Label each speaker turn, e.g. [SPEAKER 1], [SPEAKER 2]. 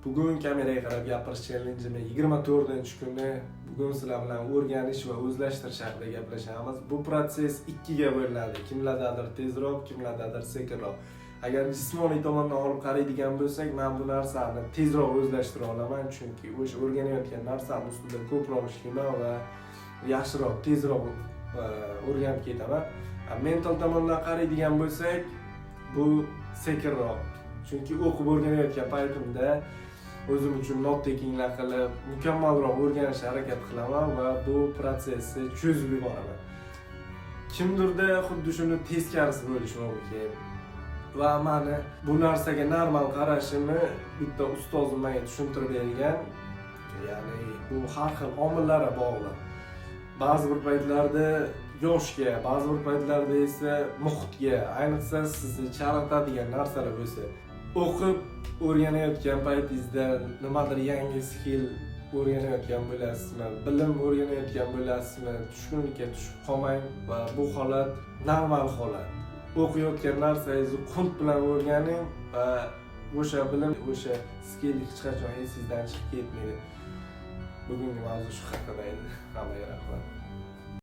[SPEAKER 1] Bugun kameraga qarab gapirish challenjini 24-kuni bugun sizlar bilan o'rganish va o'zlashtirish haqida gaplashamiz. Bu proses ikkiga bo'linadi. Kimlardadir tezroq, kimlardadir sekinroq. Agar jismoniy tomondan olib qaraydigan bo'lsak, men bu narsani tezroq o'zlashtira olaman, chunki o'sha o'rganayotgan narsam ustida ko'proq ishlayman va yaxshiroq, tezroq o'rganib ketaman. Mental tomondan qaraydigan bo'lsak, bu sekinroq. Chunki o'qib o'rganayotgan paytimda o'zim uchun not tekinglar qilib, mukammalroq o'rganishga harakat qilaman va bu prosesni cho'zib yuboraman. Kimdirda xuddi shuni teskarisi bo'lishi mumkin. Va meni bu narsaga normal qarashimni bitta ustozim menga tushuntirib bergan. Ya'ni bu har xil omillarga bog'liq. Ba'zi bir paytlarda yoshga, ba'zi bir paytlarda esa muhitga, ayniqsa sizni chalg'itadigan narsalar bo'lsa, o'qib o'rganayotgan paytingizda nimadir yangi skill o'rganayotgan bo'lasizmi, bilim o'rganayotgan bo'lasizmi, tushkunlikka tushib qolmang va bu holat normal holat. O'qiyotgan narsangizni qunt bilan o'rganing va o'sha bilim, o'sha skill hech qachon esingizdan chiqib ketmaydi. Bugungi mavzu shu haqida edi. Hammaga rahmat.